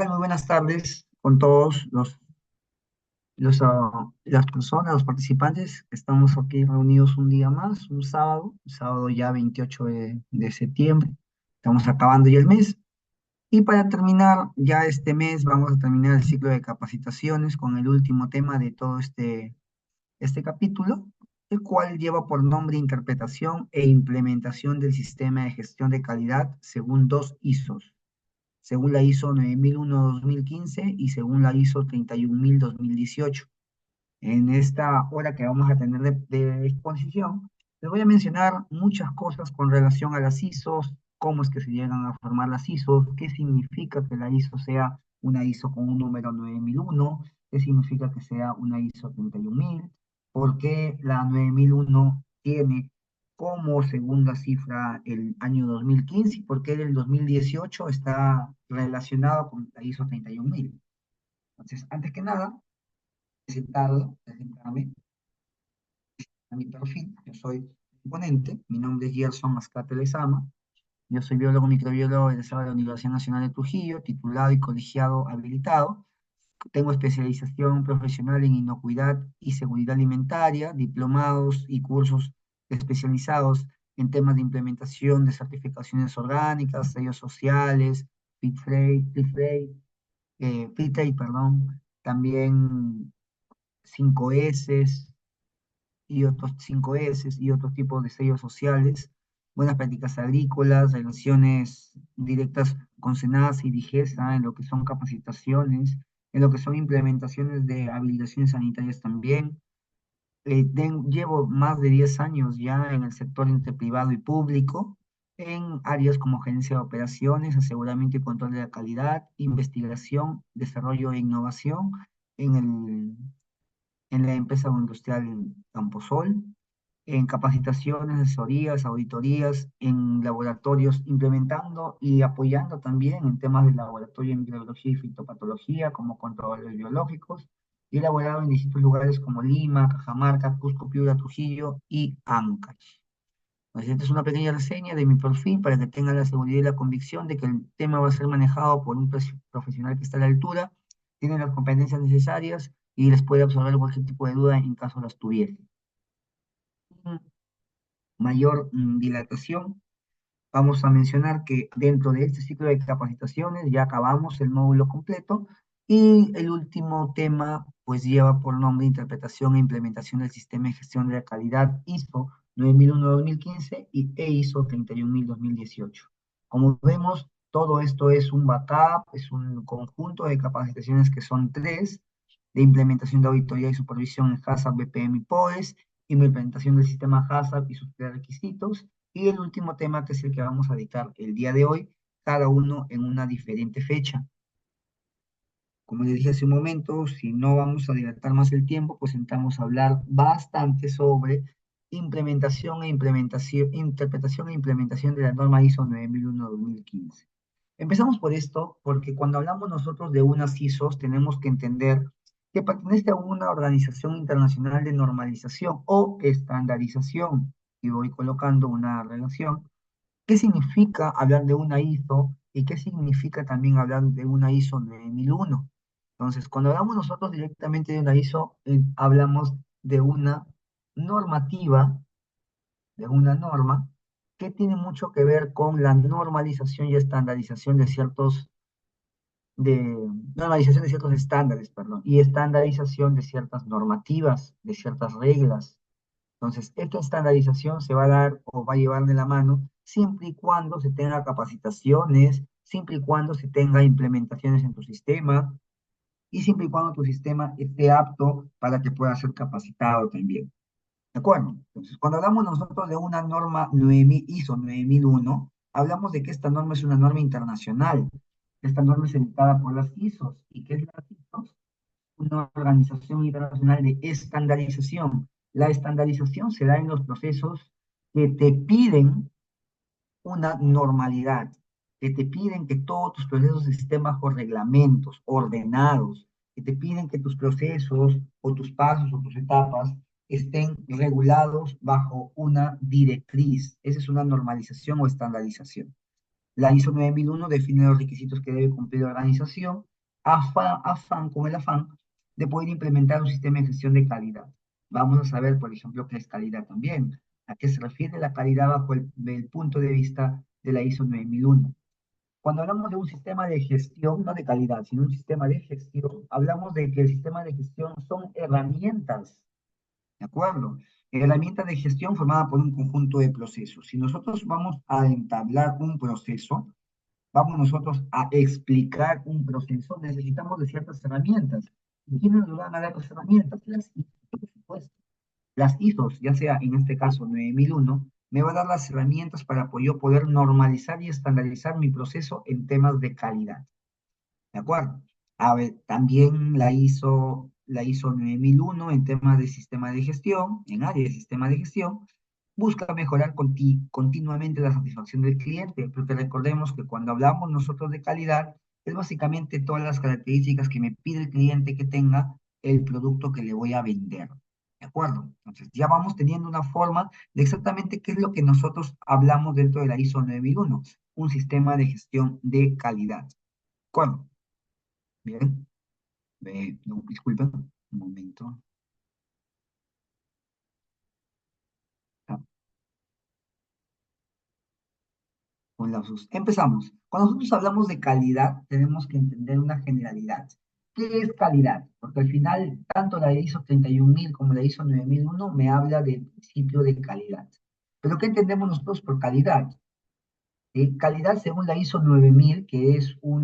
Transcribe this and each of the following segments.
Muy buenas tardes con todos las personas, los participantes que estamos aquí reunidos un día más, un sábado ya 28 de septiembre. Estamos acabando ya el mes. Y para terminar ya este mes, vamos a terminar el ciclo de capacitaciones con el último tema de todo este capítulo, el cual lleva por nombre Interpretación e Implementación del Sistema de Gestión de Calidad según dos ISOs, según la ISO 9001-2015 y según la ISO 31000-2018. En esta hora que vamos a tener de exposición, les voy a mencionar muchas cosas con relación a las ISOs, cómo es que se llegan a formar las ISOs, qué significa que la ISO sea una ISO con un número 9001, qué significa que sea una ISO 31000, por qué la 9001 tiene como segunda cifra el año 2015 y por qué el 2018 está relacionado con la ISO 31000. Entonces, antes que nada, presentarme a mi perfil. Yo soy ponente, mi nombre es Gerson Mascate Lezama, yo soy biólogo microbiólogo egresado de la Universidad Nacional de Trujillo, titulado y colegiado habilitado. Tengo especialización profesional en inocuidad y seguridad alimentaria, diplomados y cursos especializados en temas de implementación de certificaciones orgánicas, sellos sociales, Fit Trade, perdón, también 5S y otros 5S y otros tipos de sellos sociales, buenas prácticas agrícolas, relaciones directas con SENASA y DIGESA en lo que son capacitaciones, en lo que son implementaciones de habilitaciones sanitarias también. Llevo más de 10 años ya en el sector entre privado y público, en áreas como gerencia de operaciones, aseguramiento y control de la calidad, investigación, desarrollo e innovación en en la empresa industrial Camposol, en capacitaciones, asesorías, auditorías, en laboratorios, implementando y apoyando también en temas de laboratorio en microbiología y fitopatología, como controles biológicos, y elaborado en distintos lugares como Lima, Cajamarca, Cusco, Piura, Trujillo y Ancash. Entonces, esta es una pequeña reseña de mi perfil para que tengan la seguridad y la convicción de que el tema va a ser manejado por un profesional que está a la altura, tiene las competencias necesarias y les puede absorber cualquier tipo de duda en caso las tuviese. Mayor dilatación, vamos a mencionar que dentro de este ciclo de capacitaciones ya acabamos el módulo completo y el último tema pues lleva por nombre Interpretación e Implementación del Sistema de Gestión de la Calidad ISO 9001-2015 e ISO 31000-2018. Como vemos, todo esto es un backup, es un conjunto de capacitaciones que son tres: de implementación de auditoría y supervisión en HACCP, BPM y POES, implementación del sistema HACCP y sus prerequisitos, y el último tema que es el que vamos a dictar el día de hoy, cada uno en una diferente fecha. Como les dije hace un momento, si no vamos a dilatar más el tiempo, pues entramos a hablar bastante sobre interpretación e implementación de la norma ISO 9001-2015. Empezamos por esto, porque cuando hablamos nosotros de unas ISOs, tenemos que entender que pertenece a una organización internacional de normalización o estandarización, y voy colocando una relación. ¿Qué significa hablar de una ISO y qué significa también hablar de una ISO 9001? Entonces, cuando hablamos nosotros directamente de una ISO, hablamos de una normativa, de una norma que tiene mucho que ver con la normalización y estandarización de normalización de ciertos estándares, perdón, y estandarización de ciertas normativas, de ciertas reglas. Entonces, esta estandarización se va a dar o va a llevar de la mano siempre y cuando se tenga capacitaciones, siempre y cuando se tenga implementaciones en tu sistema y siempre y cuando tu sistema esté apto para que pueda ser capacitado también. ¿De acuerdo? Entonces, cuando hablamos nosotros de una norma 9000, ISO 9001, hablamos de que esta norma es una norma internacional. Esta norma es editada por las ISOs. ¿Y qué es la ISOs? Una organización internacional de estandarización. La estandarización se da en los procesos que te piden una normalidad, que te piden que todos tus procesos estén bajo reglamentos, ordenados, que te piden que tus procesos o tus pasos o tus etapas estén regulados bajo una directriz. Esa es una normalización o estandarización. La ISO 9001 define los requisitos que debe cumplir la organización con el afán de poder implementar un sistema de gestión de calidad. Vamos a saber, por ejemplo, qué es calidad también. ¿A qué se refiere la calidad bajo el punto de vista de la ISO 9001? Cuando hablamos de un sistema de gestión, no de calidad, sino un sistema de gestión, hablamos de que el sistema de gestión son herramientas, ¿de acuerdo? Herramientas de gestión formada por un conjunto de procesos. Si nosotros vamos a entablar un proceso, vamos nosotros a explicar un proceso, necesitamos de ciertas herramientas. ¿Y quiénes nos van a dar las herramientas? Las ISO, por supuesto. Las ISOs, ya sea en este caso 9001, me va a dar las herramientas para yo poder normalizar y estandarizar mi proceso en temas de calidad. ¿De acuerdo? A ver, también la ISO 9001 en temas de sistema de gestión, en área de sistema de gestión, busca mejorar continuamente la satisfacción del cliente, porque recordemos que cuando hablamos nosotros de calidad, es básicamente todas las características que me pide el cliente que tenga el producto que le voy a vender. ¿De acuerdo? Entonces, ya vamos teniendo una forma de exactamente qué es lo que nosotros hablamos dentro de la ISO 9001, un sistema de gestión de calidad. ¿Cuándo? Bien, no, disculpen, un momento. Ah, con lapsus. Empezamos. Cuando nosotros hablamos de calidad, tenemos que entender una generalidad. ¿Qué es calidad? Porque al final, tanto la ISO 31000 como la ISO 9001 me habla del principio de calidad. Pero ¿qué entendemos nosotros por calidad? Calidad según la ISO 9000, que son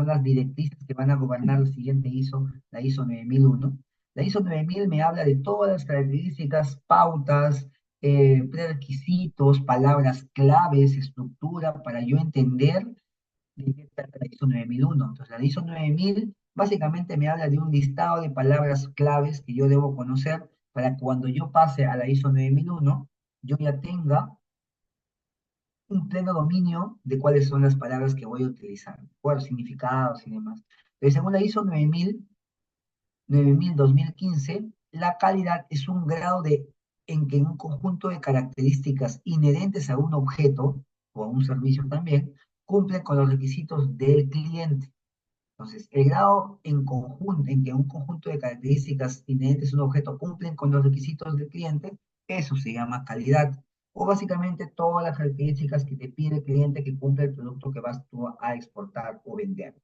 las directrices que van a gobernar la siguiente ISO, la ISO 9001. La ISO 9000 me habla de todas las características, pautas, prerequisitos, palabras claves, estructura, para yo entender de qué trata la ISO 9001. Entonces, la ISO 9000 básicamente me habla de un listado de palabras claves que yo debo conocer para cuando yo pase a la ISO 9001, yo ya tenga un pleno dominio de cuáles son las palabras que voy a utilizar, cuáles significados y demás. Pero según la ISO 9000-2015, la calidad es un grado en que un conjunto de características inherentes a un objeto o a un servicio también cumplen con los requisitos del cliente. Entonces, el grado en conjunto, en que un conjunto de características inherentes a un objeto cumplen con los requisitos del cliente, eso se llama calidad. O básicamente todas las características que te pide el cliente que cumple el producto que vas tú a exportar o vender.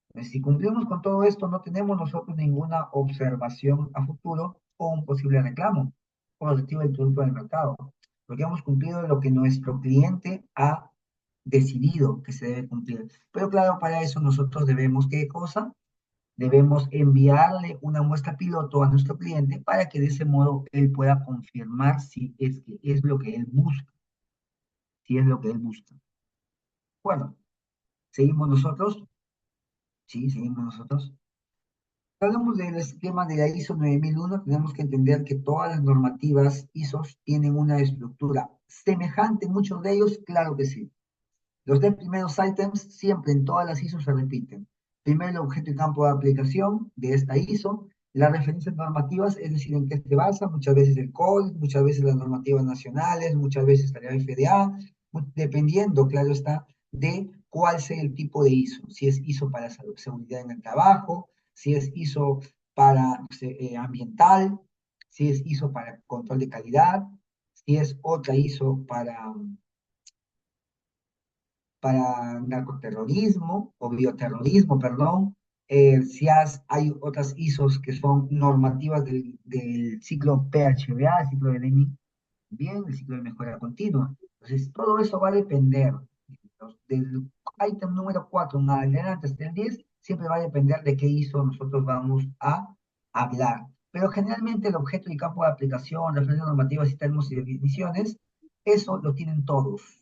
Entonces, si cumplimos con todo esto, no tenemos nosotros ninguna observación a futuro o un posible reclamo con respecto del producto del mercado, porque hemos cumplido lo que nuestro cliente ha decidido que se debe cumplir. Pero claro, para eso nosotros debemos, ¿qué cosa? Debemos enviarle una muestra piloto a nuestro cliente para que de ese modo él pueda confirmar si es que es lo que él busca, si es lo que él busca. Bueno, seguimos nosotros, sí, seguimos nosotros. Hablamos del esquema de la ISO 9001, tenemos que entender que todas las normativas ISO tienen una estructura semejante, muchos de ellos, claro que sí. Los 10 primeros ítems siempre en todas las ISO se repiten. Primero el objeto y campo de aplicación de esta ISO, las referencias normativas, es decir, en qué se basa, muchas veces el COL, muchas veces las normativas nacionales, muchas veces la FDA, dependiendo, claro está, de cuál sea el tipo de ISO. Si es ISO para salud, seguridad en el trabajo, si es ISO para ambiental, si es ISO para control de calidad, si es otra ISO para narcoterrorismo o bioterrorismo, perdón. Hay otras ISOs que son normativas del ciclo PHBA, el ciclo de Deming, bien, el ciclo de mejora continua. Entonces, todo eso va a depender del ítem número 4 en adelante hasta el 10, siempre va a depender de qué ISO nosotros vamos a hablar. Pero generalmente el objeto y campo de aplicación, referencias normativas y términos y definiciones, eso lo tienen todas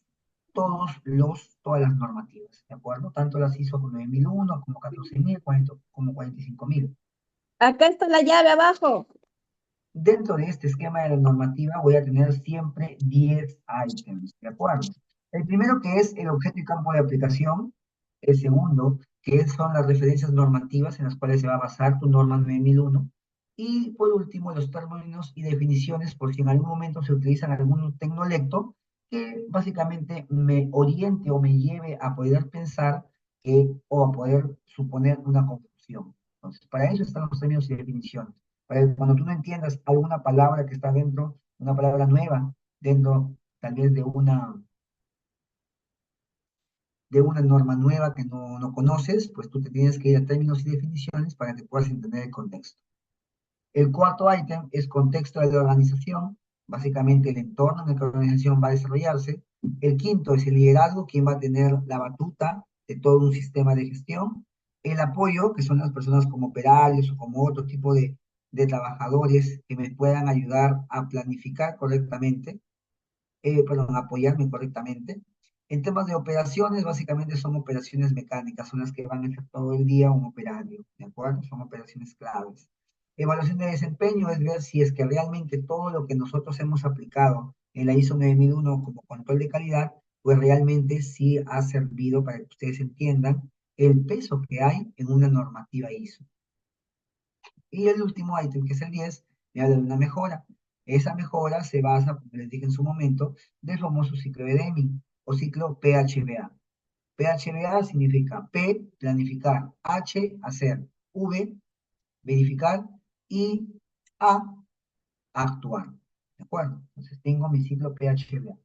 las normativas, ¿de acuerdo? Tanto las ISO 9001 como 14000, como 45000. Acá está la llave abajo. Dentro de este esquema de la normativa voy a tener siempre 10 ítems, ¿de acuerdo? El primero que es el objeto y campo de aplicación. El segundo, que son las referencias normativas en las cuales se va a basar tu norma 9001. Y por último, los términos y definiciones, por si en algún momento se utilizan algún tecnolecto, que básicamente me oriente o me lleve a poder pensar o a poder suponer una confusión. definición. Entonces, para eso están los términos y definiciones. Para que cuando tú no entiendas alguna palabra que está dentro, una palabra nueva, dentro tal vez de una norma nueva que no conoces, pues tú te tienes que ir a términos y definiciones para que puedas entender el contexto. El cuarto ítem es contexto de la organización, básicamente el entorno en el que la organización va a desarrollarse. El quinto es el liderazgo, quien va a tener la batuta de todo un sistema de gestión. El apoyo, que son las personas como operarios o como otro tipo de trabajadores que me puedan ayudar a planificar correctamente, perdón, apoyarme correctamente. En temas de operaciones, básicamente son operaciones mecánicas, son las que van a hacer todo el día un operario, ¿de acuerdo? Son operaciones claves. Evaluación de desempeño es ver si es que realmente todo lo que nosotros hemos aplicado en la ISO 9001 como control de calidad, pues realmente sí ha servido para que ustedes entiendan el peso que hay en una normativa ISO. Y el último ítem, que es el 10, me habla de una mejora. Esa mejora se basa, como les dije en su momento, del famoso ciclo de Deming o ciclo PHBA. PHBA significa P, planificar, H, hacer, V, verificar y A, actuar. ¿De acuerdo? Entonces tengo mi ciclo PHBA.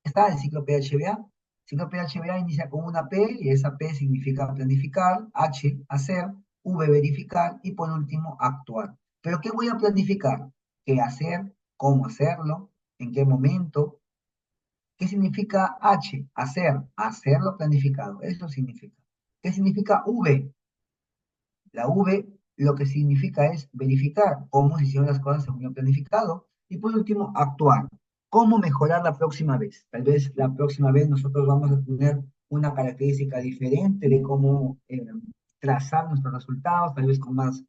Está el ciclo PHBA. El ciclo PHBA inicia con una P y esa P significa planificar, H, hacer, V, verificar y por último, actuar. ¿Pero qué voy a planificar? ¿Qué hacer? ¿Cómo hacerlo? ¿En qué momento? ¿Qué significa H? Hacer, hacerlo planificado. Eso significa. ¿Qué significa V? La V lo que significa es verificar cómo se hicieron las cosas según lo planificado. Y por último, actuar. ¿Cómo mejorar la próxima vez? Tal vez la próxima vez nosotros vamos a tener una característica diferente de cómo trazar nuestros resultados, tal vez con más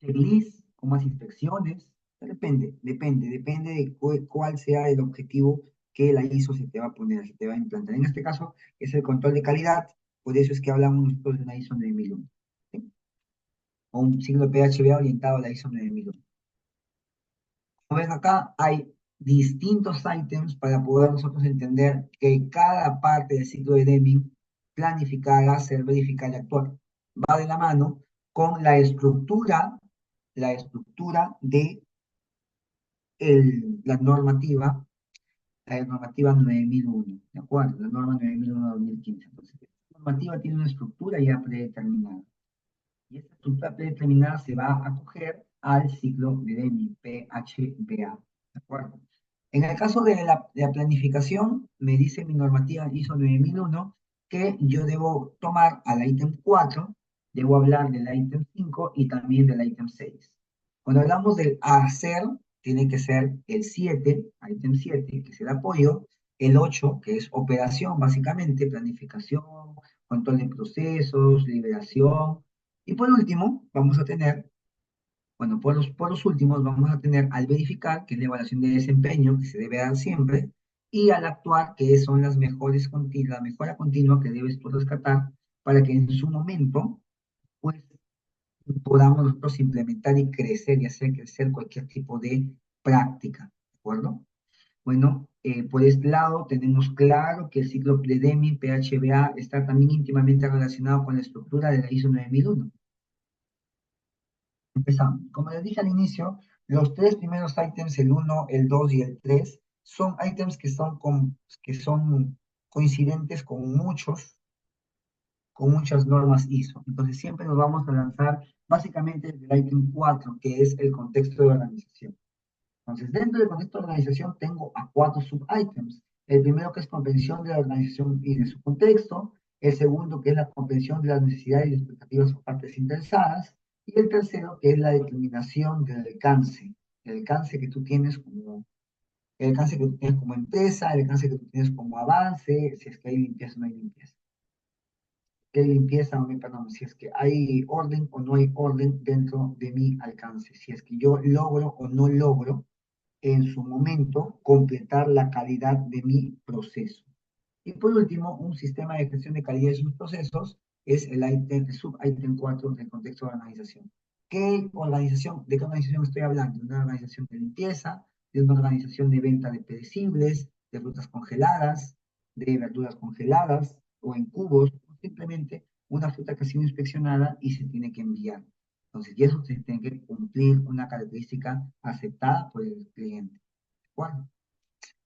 checklist, con más inspecciones. Depende de cuál sea el objetivo que la ISO se te va a poner, se te va a implantar. En este caso es el control de calidad, por eso es que hablamos nosotros de una ISO 9001, ¿sí? O un signo PHBA orientado a la ISO 9001. Como ven acá, hay distintos ítems para poder nosotros entender que cada parte del ciclo de Deming, planificar, hacer, verificar y actuar, va de la mano con la estructura de la normativa 9001, ¿de acuerdo? La norma 9001-2015. Entonces, la normativa tiene una estructura ya predeterminada. Y esta estructura predeterminada se va a acoger al ciclo de Deming, PHBA, ¿de acuerdo? En el caso de la planificación, me dice mi normativa ISO 9001 que yo debo tomar al ítem 4, debo hablar del ítem 5 y también del ítem 6. Cuando hablamos del hacer, tiene que ser el 7, ítem 7, que es el apoyo, el 8, que es operación, básicamente, planificación, control de procesos, liberación, y por último, vamos a tener, bueno, por los últimos vamos a tener al verificar, que es la evaluación de desempeño, que se debe dar siempre, y al actuar, que son la mejora continua que debes tú rescatar para que en su momento, pues, podamos nosotros implementar y crecer y hacer crecer cualquier tipo de práctica, ¿de acuerdo? Bueno, por este lado tenemos claro que el ciclo de Deming, PHBA, está también íntimamente relacionado con la estructura de la ISO 9001. Empezamos. Como les dije al inicio, los tres primeros ítems, el uno, el 2 y el 3, son ítems que son coincidentes con muchas normas ISO. Entonces siempre nos vamos a lanzar básicamente desde el ítem 4, que es el contexto de organización. Entonces, dentro del contexto de organización tengo a cuatro sub-ítems. El primero que es comprensión de la organización y de su contexto. El segundo que es la comprensión de las necesidades y expectativas por partes interesadas. Y el tercero que es la determinación del alcance. El alcance que tú tienes como empresa, el alcance que tú tienes como avance, si es que hay limpieza o no hay limpieza. Si hay limpieza o no hay, perdón, si es que hay orden o no hay orden dentro de mi alcance. Si es que yo logro o no logro en su momento completar la calidad de mi proceso. Y por último, un sistema de gestión de calidad de sus procesos es el sub-ítem 4 del contexto de organización. ¿De qué organización estoy hablando? De una organización de limpieza, de una organización de venta de perecibles, de frutas congeladas, de verduras congeladas, o en cubos, o simplemente una fruta que ha sido inspeccionada y se tiene que enviar. Entonces, y eso se tiene que cumplir una característica aceptada por el cliente. ¿De acuerdo?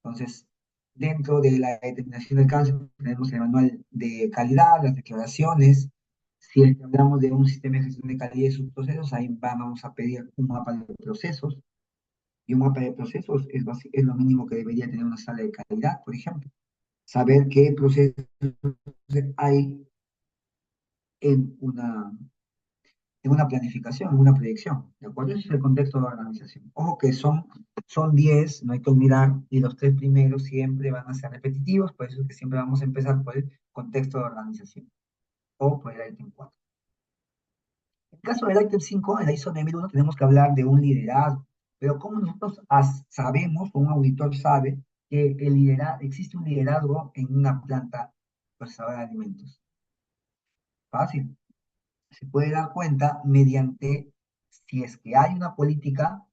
Entonces, dentro de la determinación del cáncer tenemos el manual de calidad, las declaraciones. Si es que hablamos de un sistema de gestión de calidad de sus procesos, ahí vamos a pedir un mapa de procesos. Y un mapa de procesos es lo mínimo que debería tener una sala de calidad, por ejemplo. Saber qué procesos hay en una planificación, en una proyección, ¿de acuerdo? Ese es el contexto de la organización. Ojo que son 10, no hay que olvidar, y los tres primeros siempre van a ser repetitivos, por eso es que siempre vamos a empezar por el contexto de organización, o por el ítem 4. En el caso del ítem 5, en la ISO 9001, tenemos que hablar de un liderazgo, pero ¿cómo nosotros sabemos, o un auditor sabe, que existe un liderazgo en una planta procesadora de alimentos? Fácil. Se puede dar cuenta mediante si es que hay una política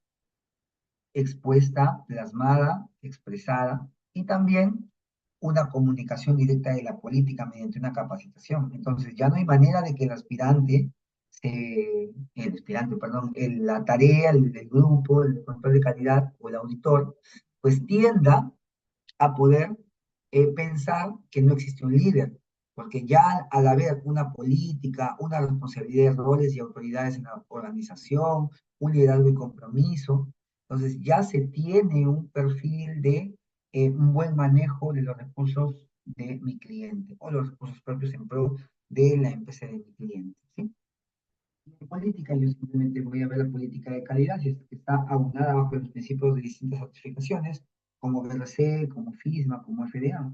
expuesta, plasmada, expresada, y también una comunicación directa de la política mediante una capacitación. Entonces, ya no hay manera de que perdón, la tarea, del grupo, el control de calidad o el auditor, pues tienda a poder pensar que no existe un líder, porque ya al haber una política, una responsabilidad de roles y autoridades en la organización, un liderazgo y compromiso, entonces ya se tiene un perfil de un buen manejo de los recursos de mi cliente o los recursos propios en pro de la empresa de mi cliente, ¿sí? En política, yo simplemente voy a ver la política de calidad, si es que está aunada bajo los principios de distintas certificaciones, como BRC, como FISMA, como FDA.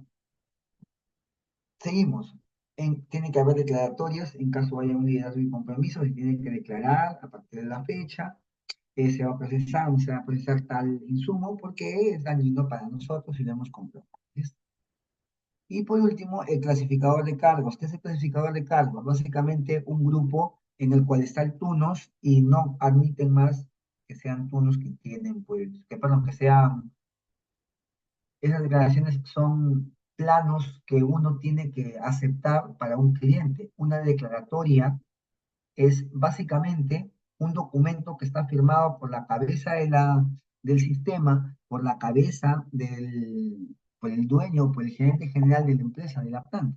Seguimos. Tiene que haber declaratorias en caso haya un liderazgo y compromiso, se tiene que declarar a partir de la fecha, se va a procesar, se va a procesar tal insumo porque es dañino para nosotros y lo hemos comprado. ¿Listo? Y por último, el clasificador de cargos. ¿Qué es el clasificador de cargos? Básicamente un grupo en el cual está el tunos y no admiten más que sean tunos que tienen, pues, perdón, que sean, esas declaraciones son planos que uno tiene que aceptar para un cliente. Una declaratoria es básicamente un documento que está firmado por la cabeza del sistema, por la cabeza por el dueño, por el gerente general de la empresa, de la planta.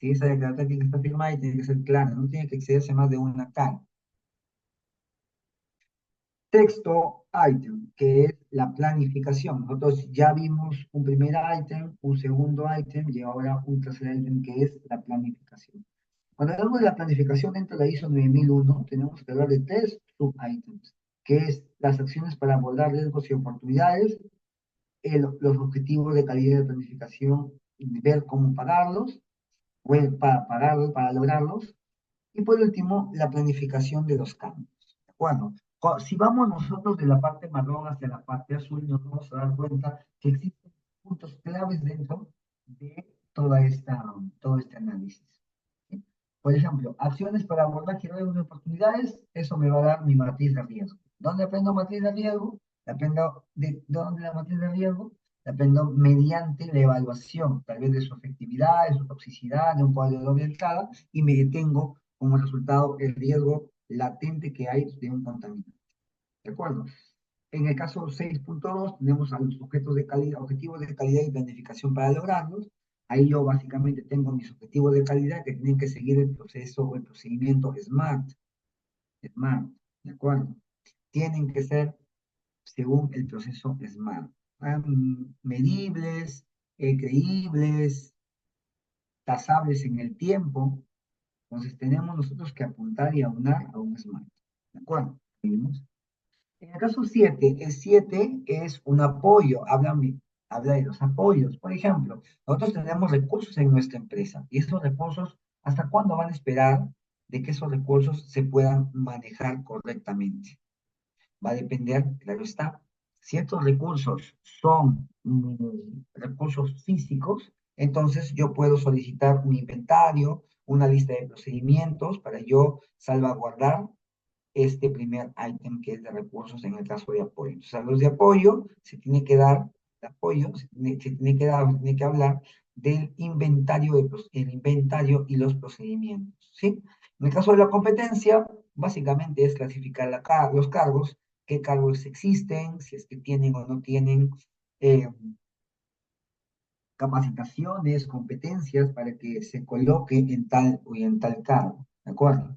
Si esa declaratoria tiene que estar firmada y tiene que ser clara, no tiene que excederse más de una cara. Texto item, que es la planificación. Nosotros ya vimos un primer item, un segundo item y ahora un tercer item que es la planificación. Cuando hablamos de la planificación dentro de la ISO 9001, tenemos que hablar de tres sub-items, que es las acciones para abordar riesgos y oportunidades, los objetivos de calidad de planificación, ver cómo pagarlos, para pagarlos, para lograrlos, y por último, la planificación de los cambios. ¿De acuerdo? Si vamos nosotros de la parte marrón hacia la parte azul, nos vamos a dar cuenta que existen puntos claves dentro de todo este análisis. ¿Sí? Por ejemplo, acciones para abordar riesgos de oportunidades, eso me va a dar mi matriz de riesgo. ¿Dónde aprendo matriz de riesgo? Aprendo de dónde la matriz de riesgo, la aprendo mediante la evaluación, tal vez de su efectividad, de su toxicidad, de un cuadro de doble entrada, y me detengo como resultado el riesgo latente que hay de un contaminante. ¿De acuerdo? En el caso 6.2 tenemos a los objetos de calidad, objetivos de calidad y planificación para lograrlos. Ahí yo básicamente tengo mis objetivos de calidad que tienen que seguir el proceso o el procedimiento SMART. SMART, ¿de acuerdo? Tienen que ser según el proceso SMART. Medibles, creíbles, tasables en el tiempo. Entonces tenemos nosotros que apuntar y aunar a un SMART. ¿De acuerdo? ¿Seguimos? En el caso 7, el 7 es un apoyo, habla de los apoyos. Por ejemplo, nosotros tenemos recursos en nuestra empresa y esos recursos, ¿hasta cuándo van a esperar de que esos recursos se puedan manejar correctamente? Va a depender, claro está, ciertos recursos son recursos físicos, entonces yo puedo solicitar un inventario, una lista de procedimientos para yo salvaguardar este primer ítem que es de recursos en el caso de apoyo. Entonces, a los de apoyo se tiene que dar, de apoyo, se tiene que dar, se tiene que hablar del inventario, el inventario y los procedimientos, ¿sí? En el caso de la competencia, básicamente es clasificar los cargos, qué cargos existen, si es que tienen o no tienen eh, capacitaciones, competencias para que se coloque en tal o en tal cargo, ¿de acuerdo?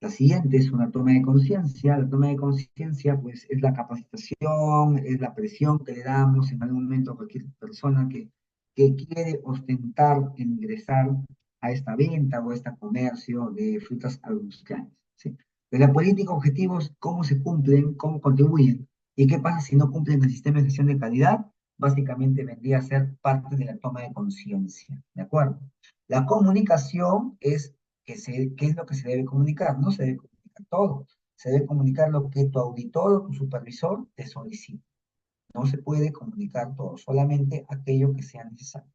La siguiente es una toma de conciencia. La toma de conciencia, pues, es la capacitación, es la presión que le damos en algún momento a cualquier persona que quiere ostentar en ingresar a esta venta o a este comercio de frutas agroindustriales, ¿sí? De la política, objetivos, cómo se cumplen, cómo contribuyen y qué pasa si no cumplen el sistema de gestión de calidad, básicamente vendría a ser parte de la toma de conciencia, ¿de acuerdo? La comunicación es qué es lo que se debe comunicar. No se debe comunicar todo. Se debe comunicar lo que tu auditor o tu supervisor te solicita. No se puede comunicar todo, solamente aquello que sea necesario.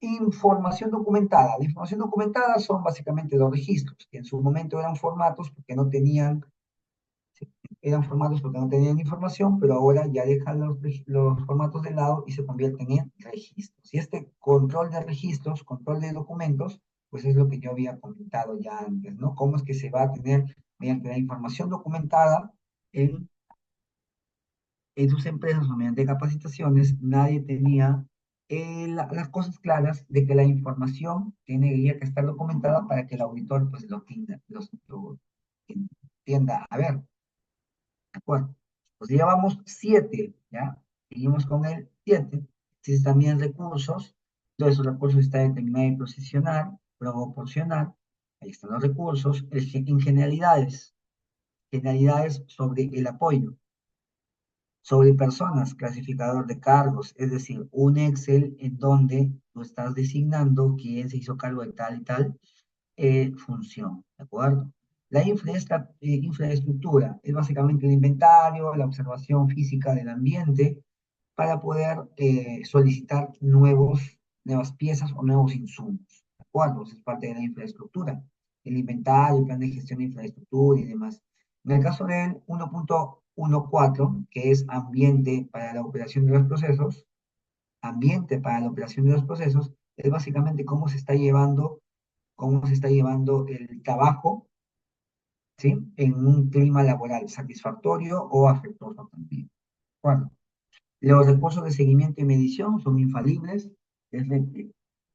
Información documentada. La información documentada son básicamente los registros, que en su momento eran formatos porque no tenían, sí, eran formatos porque no tenían información, pero ahora ya dejan los formatos de lado y se convierten en registros. Y este control de registros, control de documentos, pues es lo que yo había comentado ya antes, ¿no? Cómo es que se va a tener mediante la información documentada en, en sus empresas o mediante capacitaciones, nadie tenía las cosas claras de que la información tiene que estar documentada para que el auditor pues lo entienda a ver. ¿De acuerdo? Pues ya vamos 7, ¿ya? Seguimos con el 7. Existen también recursos. Todos esos recursos están determinados y posicionar, proporcionar. Ahí están los recursos. En generalidades. Generalidades sobre el apoyo. Sobre personas, clasificador de cargos, es decir, un Excel en donde tú estás designando quién se hizo cargo de tal y tal función, ¿de acuerdo? La infraestructura es básicamente el inventario, la observación física del ambiente para poder solicitar nuevas piezas o nuevos insumos, ¿de acuerdo? Eso es parte de la infraestructura, el inventario, el plan de gestión de infraestructura y demás. En el caso del 1.14, que es ambiente para la operación de los procesos, ambiente para la operación de los procesos, es básicamente cómo se está llevando el trabajo, ¿sí? En un clima laboral satisfactorio o afectuoso también. Bueno, los recursos de seguimiento y medición son infalibles. Es de-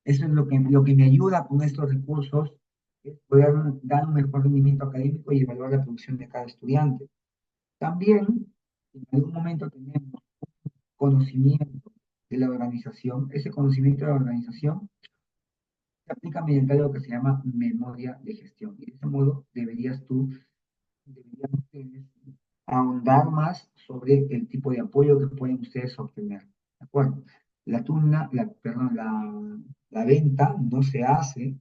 Eso es lo que me ayuda con estos recursos, es poder dar un mejor rendimiento académico y evaluar la producción de cada estudiante. También, en algún momento tenemos conocimiento de la organización. Ese conocimiento de la organización se aplica mediante algo que se llama memoria de gestión. Y de ese modo deberían ustedes ahondar más sobre el tipo de apoyo que pueden ustedes obtener. ¿De acuerdo? Perdón, la venta no se hace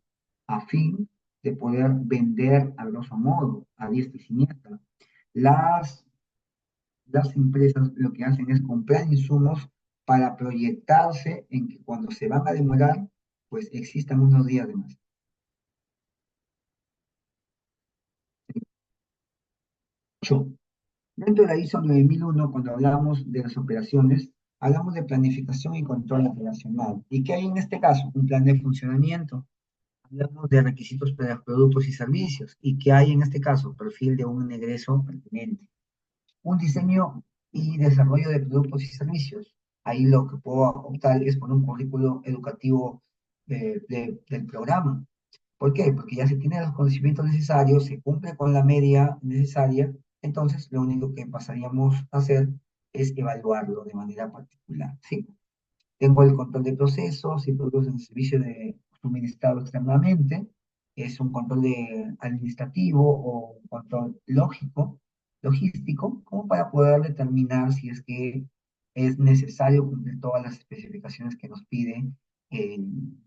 a fin de poder vender a grosso modo, a diestra y siniestra. Las, las empresas lo que hacen es comprar insumos para proyectarse en que cuando se van a demorar, pues existan unos días de más. Ocho, dentro de la ISO 9001, cuando hablamos de las operaciones, hablamos de planificación y control operacional. ¿Y qué hay en este caso? Un plan de funcionamiento. Hablamos de requisitos para productos y servicios. ¿Y qué hay en este caso? Perfil de un egreso pertinente. Un diseño y desarrollo de productos y servicios. Ahí lo que puedo optar es por un currículo educativo del programa. ¿Por qué? Porque ya se tienen los conocimientos necesarios, se cumple con la media necesaria, entonces lo único que pasaríamos a hacer es evaluarlo de manera particular, ¿sí? Tengo el control de procesos y productos en servicio de suministrado externamente, es un control administrativo o un control logístico, como para poder determinar si es que es necesario cumplir todas las especificaciones que nos pide el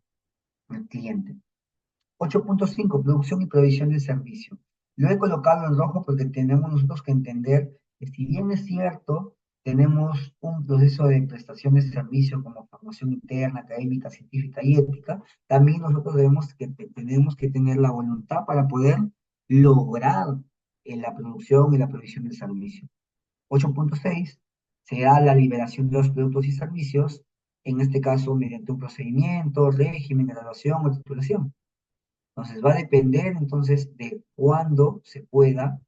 el cliente. 8.5, producción y provisión de servicio. Lo he colocado en rojo porque tenemos nosotros que entender que si bien es cierto, tenemos un proceso de prestación de servicio como formación interna, académica, científica y ética, también nosotros tenemos que tener la voluntad para poder lograr la producción y la provisión del servicio. 8.6, se da la liberación de los productos y servicios en este caso mediante un procedimiento, régimen, graduación o titulación. Entonces va a depender entonces de cuándo se pueda,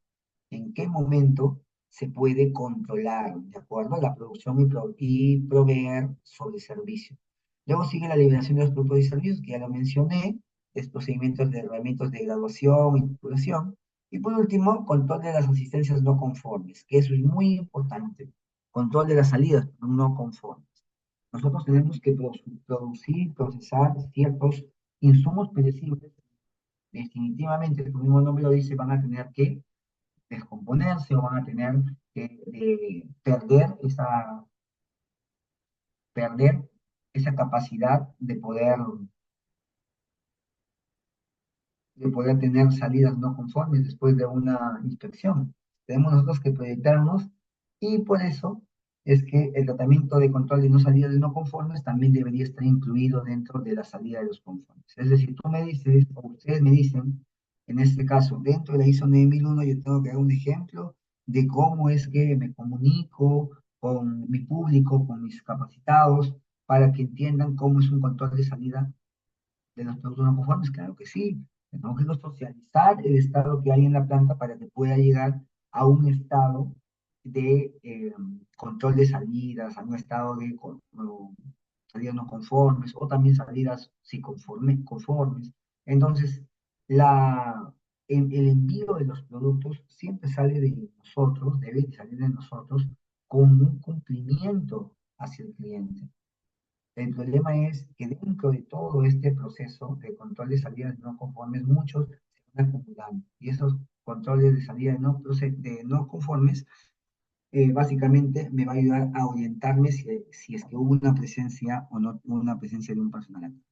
en qué momento se puede controlar, ¿de acuerdo? La producción y proveer sobre servicio. Luego sigue la liberación de los productos y servicios, que ya lo mencioné, es procedimientos de reglamentos de graduación y titulación. Y por último, control de las asistencias no conformes, que eso es muy importante. Control de las salidas no conformes. Nosotros tenemos que producir, procesar ciertos insumos perecibles. Definitivamente, como el mismo nombre lo dice, van a tener que descomponerse o van a tener que perder esa capacidad de poder tener salidas no conformes después de una inspección. Tenemos nosotros que proyectarnos y por eso es que el tratamiento de control de no salidas de no conformes también debería estar incluido dentro de la salida de los conformes. Es decir, tú me dices, o ustedes me dicen, en este caso, dentro de la ISO 9001 yo tengo que dar un ejemplo de cómo es que me comunico con mi público, con mis capacitados, para que entiendan cómo es un control de salida de los productos no conformes, claro que sí. Tenemos que socializar el estado que hay en la planta para que pueda llegar a un estado de control de salidas, a un estado de salidas no conformes o también salidas sí conformes. Entonces, el envío de los productos siempre sale de nosotros, debe salir de nosotros con un cumplimiento hacia el cliente. El problema es que dentro de todo este proceso de control de salidas no conformes, muchos se van acumulando. Y esos controles de salida de no conformes, básicamente me va a ayudar a orientarme si es que hubo una presencia o no hubo una presencia de un personal activo.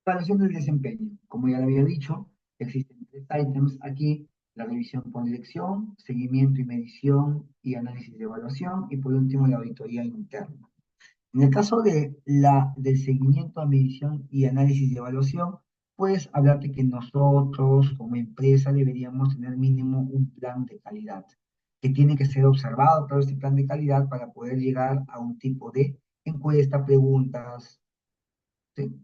Evaluación del desempeño. Como ya lo había dicho, existen tres ítems aquí: la revisión por dirección, seguimiento y medición y análisis de evaluación, y por último la auditoría interna. En el caso del seguimiento a medición y análisis de evaluación, puedes hablarte que nosotros como empresa deberíamos tener mínimo un plan de calidad, que tiene que ser observado a través de este plan de calidad para poder llegar a un tipo de encuesta, preguntas, ¿sí?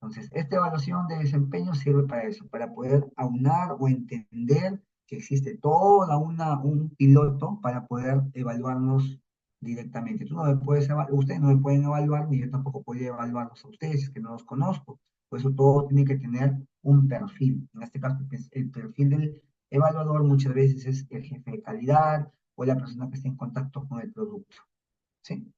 Entonces, esta evaluación de desempeño sirve para eso, para poder aunar o entender que existe un piloto para poder evaluarnos directamente. Tú no me puedes ustedes no me pueden evaluar, ni yo tampoco puedo evaluarlos a ustedes, que no los conozco. Por eso todo tiene que tener un perfil. En este caso, pues, el perfil del evaluador muchas veces es el jefe de calidad o la persona que está en contacto con el producto. ¿Sí?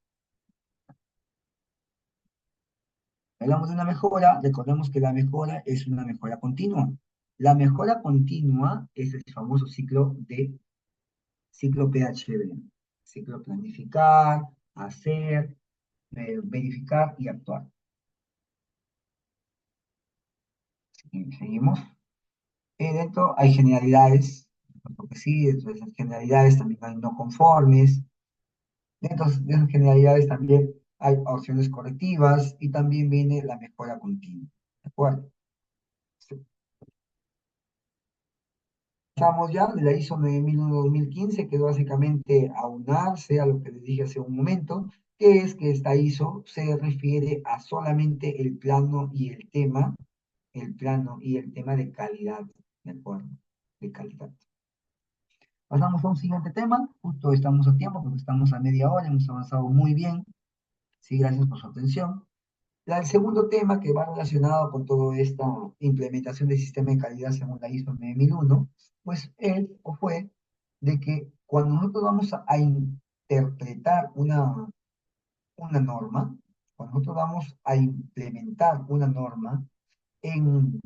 Hablamos de una mejora, recordemos que la mejora es una mejora continua. La mejora continua es el famoso ciclo PHB. Ciclo planificar, hacer, verificar y actuar. Seguimos. Dentro hay generalidades, porque sí, dentro de esas generalidades también hay no conformes. Dentro de esas generalidades también hay opciones correctivas y también viene la mejora continua. ¿De acuerdo? Estamos ya de la ISO 9001-2015, que básicamente aunarse a lo que les dije hace un momento, que es que esta ISO se refiere a solamente el plano y el tema de calidad, ¿de acuerdo? De calidad. Pasamos a un siguiente tema, justo estamos a tiempo porque estamos a media hora, hemos avanzado muy bien, sí, gracias por su atención. El segundo tema que va relacionado con toda esta implementación del sistema de calidad según la ISO 9001, pues es o fue de que cuando nosotros vamos a interpretar una norma, cuando nosotros vamos a implementar una norma en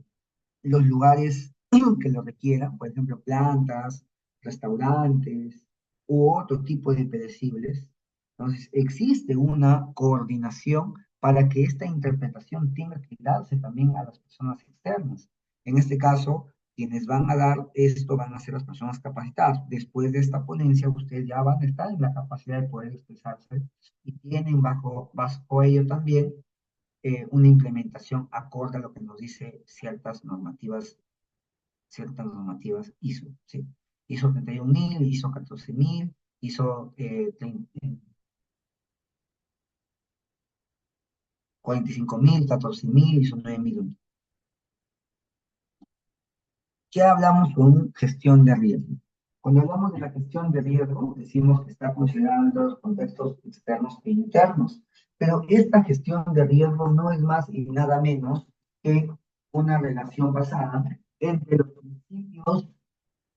los lugares que lo requieran, por ejemplo, plantas, restaurantes u otro tipo de perecibles. Entonces, existe una coordinación para que esta interpretación tenga que darse también a las personas externas. En este caso, quienes van a dar esto van a ser las personas capacitadas. Después de esta ponencia, ustedes ya van a estar en la capacidad de poder expresarse y tienen bajo ello también una implementación acorde a lo que nos dice ciertas normativas ISO, ¿sí? ISO 31000, ISO 14000, ISO 45.000, 14.000 y son 9.000. Ya hablamos con gestión de riesgo. Cuando hablamos de la gestión de riesgo, decimos que está considerando los contextos externos e internos. Pero esta gestión de riesgo no es más y nada menos que una relación basada entre los principios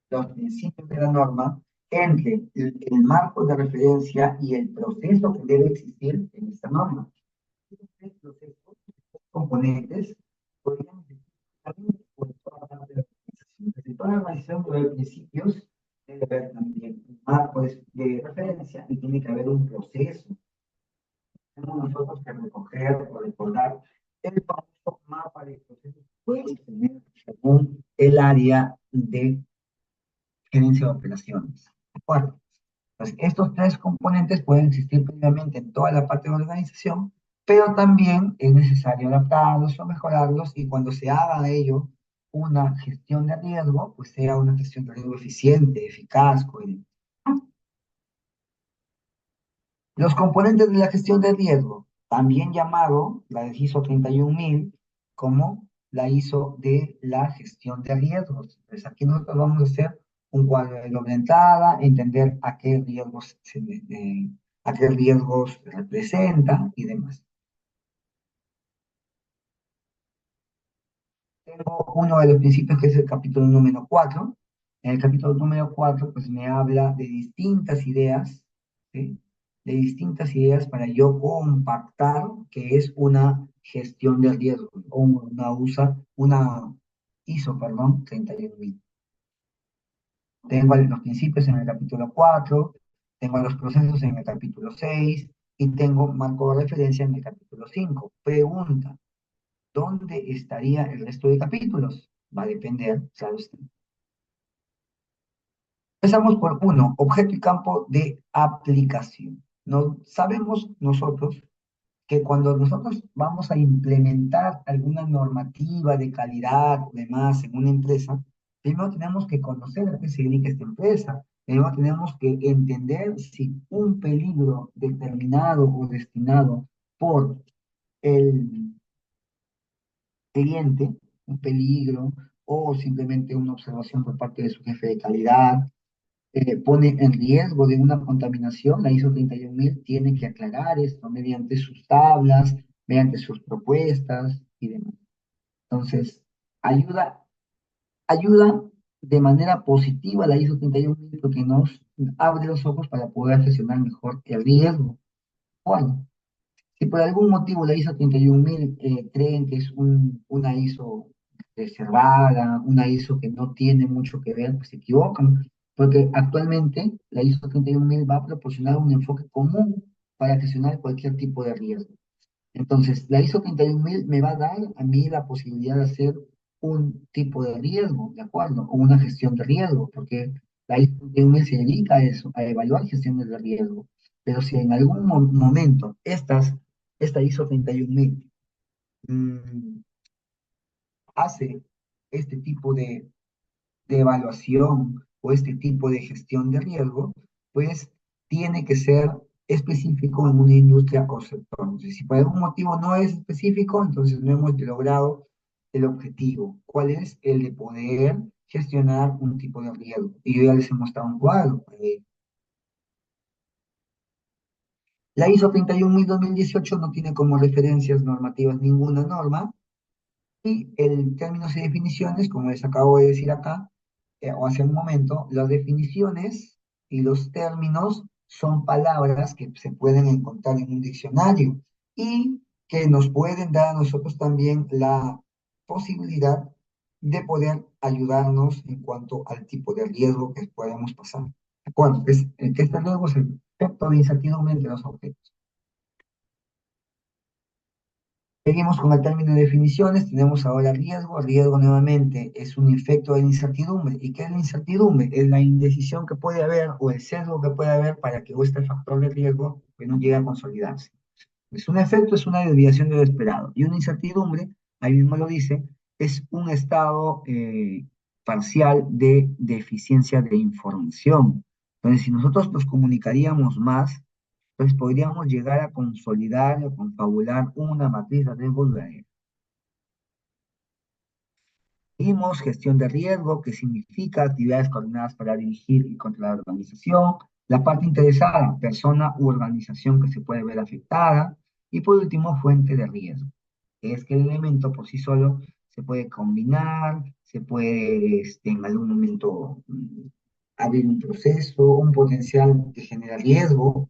de la norma, entre el marco de referencia y el proceso que debe existir en esta norma. Estos tres procesos, componentes, podrían existir también por toda parte de la organización. Desde toda la organización debe haber principios, debe haber también un marco de referencia y tiene que haber un proceso. Tenemos nosotros que recoger o recordar el famoso mapa de procesos que puede tener según el área de gerencia de operaciones. ¿De acuerdo? Pues estos tres componentes pueden existir previamente en toda la parte de la organización, pero también es necesario adaptarlos o mejorarlos y cuando se haga de ello una gestión de riesgo, pues sea una gestión de riesgo eficiente, eficaz, coherente. Los componentes de la gestión de riesgo, también llamado la de ISO 31000 como la ISO de la gestión de riesgos. Pues aquí nosotros vamos a hacer un cuadro de doble entrada, entender a qué riesgos representa y demás. Tengo uno de los principios que es el capítulo número 4. En el capítulo número 4 pues me habla de distintas ideas, ¿sí? De distintas ideas para yo compactar que es una gestión de riesgo o una ISO, perdón, 31000. Tengo los principios en el capítulo 4, tengo los procesos en el capítulo 6 y tengo marco de referencia en el capítulo 5. Pregunta, ¿dónde estaría el resto de capítulos? Va a depender, claro está. Empezamos por uno, objeto y campo de aplicación. No, sabemos nosotros que cuando nosotros vamos a implementar alguna normativa de calidad o demás en una empresa, primero tenemos que conocer a qué se dedica esta empresa. Primero tenemos que entender si un peligro determinado o destinado por el cliente, un peligro o simplemente una observación por parte de su jefe de calidad, pone en riesgo de una contaminación, la ISO 31000 tiene que aclarar esto mediante sus tablas, mediante sus propuestas y demás. Entonces, ayuda, ayuda de manera positiva la ISO 31000 porque nos abre los ojos para poder gestionar mejor el riesgo. Bueno, si por algún motivo la ISO 31000 creen que es una ISO reservada, una ISO que no tiene mucho que ver, pues se equivocan, porque actualmente la ISO 31000 va a proporcionar un enfoque común para gestionar cualquier tipo de riesgo. Entonces, la ISO 31000 me va a dar a mí la posibilidad de hacer un tipo de riesgo, ¿de acuerdo? O una gestión de riesgo, porque la ISO 31000 se dedica a eso, a evaluar gestiones de riesgo. Pero si en algún momento esta ISO 31000 hace este tipo de evaluación o este tipo de gestión de riesgo, pues tiene que ser específico en una industria o sector. Entonces, si por algún motivo no es específico, entonces no hemos logrado el objetivo. ¿Cuál es? El de poder gestionar un tipo de riesgo. Y yo ya les he mostrado un cuadro. La ISO 31000-2018 no tiene como referencias normativas ninguna norma y el términos y definiciones, como les acabo de decir acá, o hace un momento, las definiciones y los términos son palabras que se pueden encontrar en un diccionario y que nos pueden dar a nosotros también la posibilidad de poder ayudarnos en cuanto al tipo de riesgo que podemos pasar. ¿De acuerdo? Que este riesgo es el efecto de incertidumbre entre los objetos. Seguimos con el término de definiciones, tenemos ahora riesgo. Riesgo nuevamente es un efecto de la incertidumbre. ¿Y qué es la incertidumbre? Es la indecisión que puede haber o el sesgo que puede haber para que este factor de riesgo que no llegue a consolidarse. Es un efecto, es una desviación de lo esperado. Y una incertidumbre, ahí mismo lo dice, es un estado parcial de deficiencia de información. Entonces, si nosotros nos comunicaríamos más, Entonces podríamos llegar a consolidar o confabular una matriz de riesgo duradera. Seguimos gestión de riesgo, que significa actividades coordinadas para dirigir y controlar la organización. La parte interesada, persona u organización que se puede ver afectada. Y por último, fuente de riesgo, que es que el elemento por sí solo se puede combinar, se puede en algún momento abrir un proceso, un potencial que genera riesgo.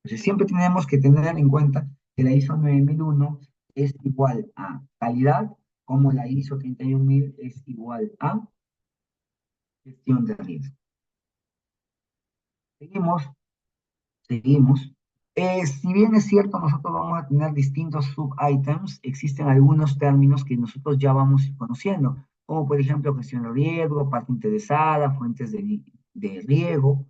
Entonces siempre tenemos que tener en cuenta que la ISO 9001 es igual a calidad, como la ISO 31000 es igual a gestión de riesgo. Seguimos, seguimos. Si bien es cierto, nosotros vamos a tener distintos sub-items, existen algunos términos que nosotros ya vamos conociendo, como por ejemplo gestión de riesgo, parte interesada, fuentes de riesgo,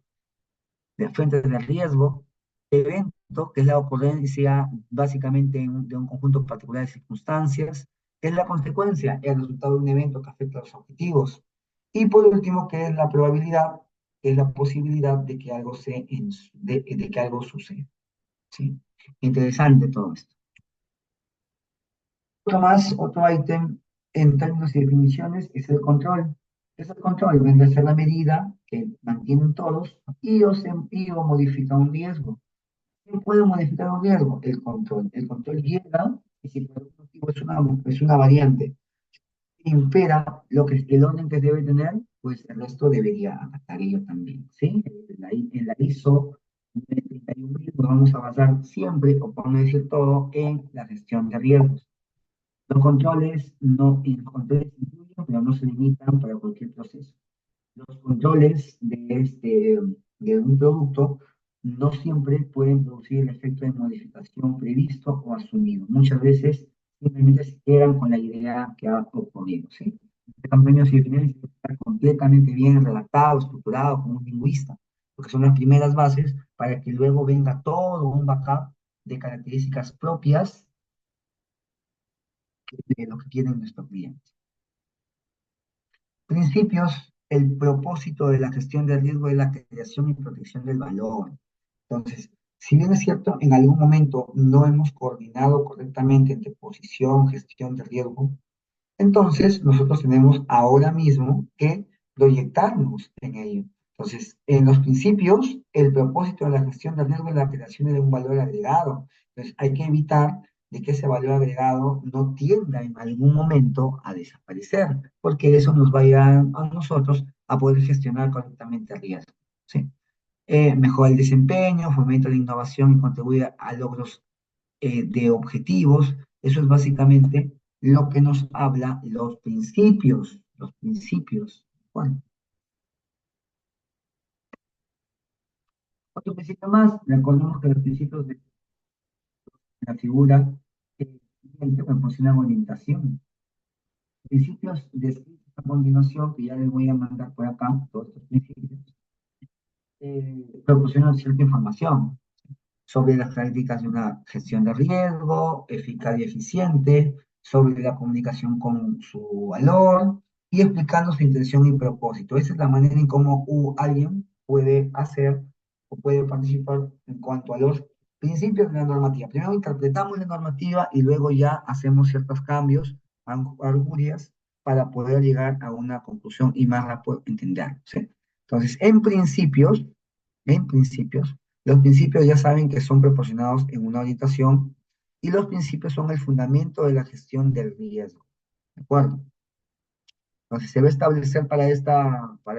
de fuentes de riesgo, evento, que es la ocurrencia básicamente de un conjunto particular de circunstancias, que es la consecuencia, el resultado de un evento que afecta a los objetivos. Y por último, que es la probabilidad, que es la posibilidad de que algo, de que algo suceda. ¿Sí? Interesante todo esto. Otro más, otro ítem en términos y definiciones es el control. Es el control, vendrá a ser la medida que mantienen todos y o modifica un riesgo. ¿Quién puede modificar un riesgo? El control. El control llega y si por algún motivo es una variante que impera el orden que debe tener, pues el resto debería acatar ello también. ¿Sí? En la ISO 31000 nos vamos a basar siempre, o por no decir todo, en la gestión de riesgos. Los controles incluyen, pero no se limitan para cualquier proceso. Los controles de un producto no siempre pueden producir el efecto de modificación previsto o asumido. Muchas veces simplemente se quedan con la idea que ha ocurrido, ¿sí? Este campeón si define está completamente bien redactado, estructurado como un lingüista, porque son las primeras bases para que luego venga todo un backup de características propias de lo que quieren nuestros clientes. Principios, el propósito de la gestión del riesgo es la creación y protección del valor. Entonces, si bien es cierto, en algún momento no hemos coordinado correctamente entre posición, gestión de riesgo, entonces nosotros tenemos ahora mismo que proyectarnos en ello. Entonces, en los principios, el propósito de la gestión de riesgo es la creación de un valor agregado. Entonces, hay que evitar de que ese valor agregado no tienda en algún momento a desaparecer, porque eso nos va a ayudar a nosotros a poder gestionar correctamente el riesgo. ¿Sí? Mejora el desempeño, fomenta la innovación y contribuye a logros de objetivos. Eso es básicamente lo que nos habla los principios. Los principios. Bueno, otro principio más, recordemos que los principios de la figura siguiente proporcionan orientación. Principios descritos a continuación, que ya les voy a mandar por acá, todos estos principios, proporcionan cierta información sobre las prácticas de una gestión de riesgo, eficaz y eficiente, sobre la comunicación con su valor y explicando su intención y propósito. Esa es la manera en cómo alguien puede hacer o puede participar en cuanto a los principios de la normativa. Primero interpretamos la normativa y luego ya hacemos ciertos cambios, argurias, para poder llegar a una conclusión y más rápido entender. ¿Sí? Entonces, en principios, los principios ya saben que son proporcionados en una orientación y los principios son el fundamento de la gestión del riesgo. ¿De acuerdo? Entonces se va a establecer para